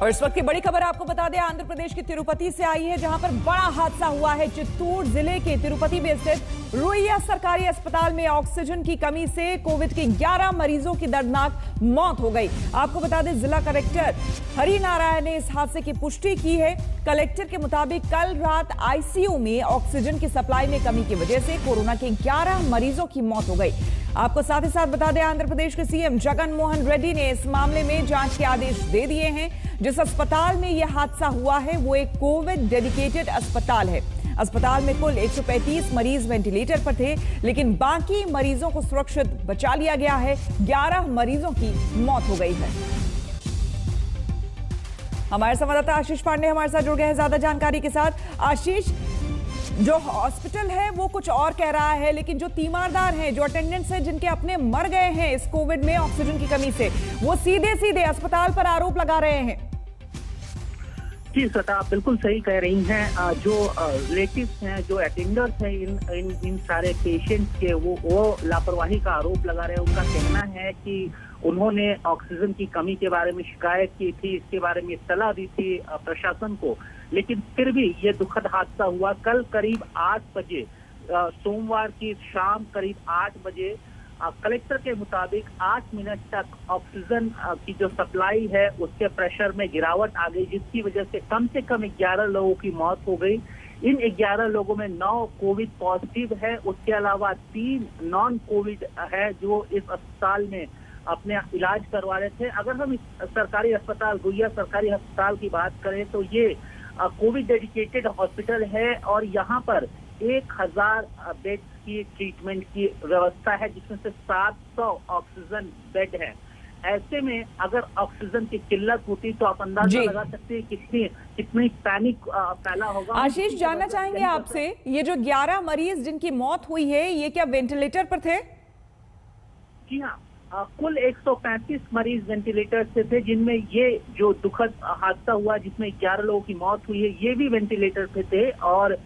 और इस वक्त की बड़ी खबर आपको बता दें, आंध्र प्रदेश की तिरुपति से आई है, जहां पर बड़ा हादसा हुआ है। चित्तूर जिले के तिरुपति में स्थित रुइया सरकारी अस्पताल में ऑक्सीजन की कमी से कोविड के 11 मरीजों की दर्दनाक मौत हो गई। आपको बता दें, जिला कलेक्टर हरि नारायण ने इस हादसे की पुष्टि की है। कलेक्टर के मुताबिक कल रात आईसीयू में ऑक्सीजन की सप्लाई में कमी की वजह से कोरोना के 11 मरीजों की मौत हो गई। आपको साथ ही साथ बता दें, आंध्र प्रदेश के सीएम जगन मोहन रेड्डी ने इस मामले में जांच के आदेश दे दिए हैं। जिस अस्पताल में यह हादसा हुआ है वो एक कोविड डेडिकेटेड अस्पताल है। अस्पताल में कुल 135 मरीज वेंटिलेटर पर थे, लेकिन बाकी मरीजों को सुरक्षित बचा लिया गया है। 11 मरीजों की मौत हो गई है। हमारे संवाददाता आशीष पांडे हमारे साथ जुड़ गए हैं ज्यादा जानकारी के साथ। आशीष, जो हॉस्पिटल है वो कुछ और कह रहा है, लेकिन जो तीमारदार हैं, जो अटेंडेंट्स हैं, जिनके अपने मर गए हैं इस कोविड में ऑक्सीजन की कमी से, वो सीधे सीधे अस्पताल पर आरोप लगा रहे हैं। जी श्वेता, आप बिल्कुल सही कह रही हैं। जो रिलेटिव्स हैं, जो अटेंडर्स हैं इन सारे पेशेंट्स के, वो लापरवाही का आरोप लगा रहे हैं। उनका कहना है कि उन्होंने ऑक्सीजन की कमी के बारे में शिकायत की थी, इसके बारे में सलाह दी थी प्रशासन को, लेकिन फिर भी ये दुखद हादसा हुआ। कल करीब 8 बजे, सोमवार की शाम करीब 8 बजे कलेक्टर के मुताबिक 8 मिनट तक ऑक्सीजन की जो सप्लाई है उसके प्रेशर में गिरावट आ गई, जिसकी वजह से कम 11 लोगों की मौत हो गई। इन 11 लोगों में 9 कोविड पॉजिटिव है, उसके अलावा 3 नॉन कोविड है जो इस अस्पताल में अपने इलाज करवा रहे थे। अगर हम इस सरकारी अस्पताल, रुइया सरकारी अस्पताल की बात करें तो ये कोविड डेडिकेटेड हॉस्पिटल है और यहाँ पर 1000 बेड की ट्रीटमेंट की व्यवस्था है, जिसमें से 700 ऑक्सीजन बेड है। ऐसे में अगर ऑक्सीजन की किल्लत होती तो आप अंदाजा लगा सकते हैं कितनी पैनिक फैला होगा। आशीष, जानना चाहेंगे आपसे, ये जो 11 मरीज जिनकी मौत हुई है, ये क्या वेंटिलेटर पर थे? जी हाँ, कुल 135 मरीज वेंटिलेटर से थे, जिनमें ये जो दुखद हादसा हुआ जिसमें 11 लोगों की मौत हुई है, ये भी वेंटिलेटर पे थे। और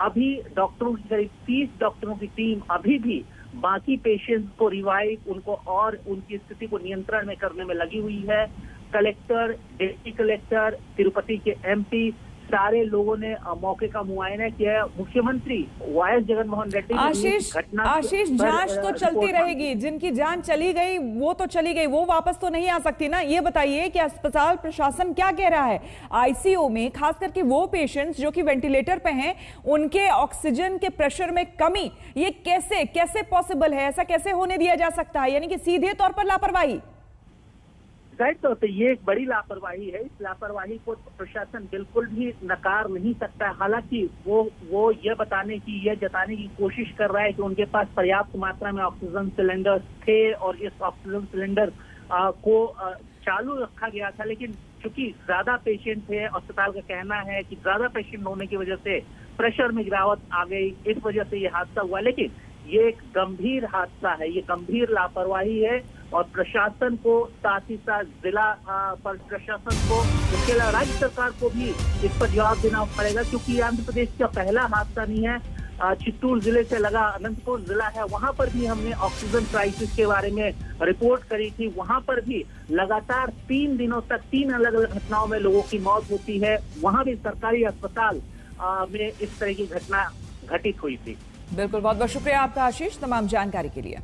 अभी डॉक्टरों की करीब 30 डॉक्टरों की टीम अभी भी बाकी पेशेंट्स को रिवाइव, उनको और उनकी स्थिति को नियंत्रण में करने में लगी हुई है। कलेक्टर, डिप्टी कलेक्टर, तिरुपति के एमपी, सारे लोगों ने मौके का मुआयना किया। मुख्यमंत्री वाईएस जगन मोहन रेड्डी आशीष, जांच तो चलती रहेगी। जिनकी जान चली गई वो तो चली गई, वो वापस तो नहीं आ सकती ना। ये बताइए कि अस्पताल प्रशासन क्या कह रहा है? आईसीयू में खास करके वो पेशेंट्स जो कि वेंटिलेटर पे हैं, उनके ऑक्सीजन के प्रेशर में कमी, ये कैसे पॉसिबल है? ऐसा कैसे होने दिया जा सकता है? यानी कि सीधे तौर पर लापरवाही। जाहिर तौर पे ये एक बड़ी लापरवाही है। इस लापरवाही को प्रशासन बिल्कुल भी नकार नहीं सकता। हालांकि वो ये जताने की कोशिश कर रहा है कि उनके पास पर्याप्त मात्रा में ऑक्सीजन सिलेंडर थे और इस ऑक्सीजन सिलेंडर को चालू रखा गया था, लेकिन चूंकि ज्यादा पेशेंट थे, अस्पताल का कहना है कि ज्यादा पेशेंट होने की वजह से प्रेशर में गिरावट आ गई, इस वजह से ये हादसा हुआ। लेकिन ये एक गंभीर हादसा है, ये गंभीर लापरवाही है और प्रशासन को, साथ ही साथ जिला प्रशासन को, इसके अलावा राज्य सरकार को भी इस पर जवाब देना पड़ेगा, क्योंकि आंध्र प्रदेश का पहला हादसा नहीं है। चित्तूर जिले से लगा अनंतपुर जिला है, वहां पर भी हमने ऑक्सीजन क्राइसिस के बारे में रिपोर्ट करी थी। वहां पर भी लगातार 3 दिनों तक 3 अलग अलग घटनाओं में लोगों की मौत होती है। वहां भी सरकारी अस्पताल में इस तरह की घटना घटित हुई थी। बिल्कुल, बहुत बहुत शुक्रिया आपका आशीष, तमाम जानकारी के लिए।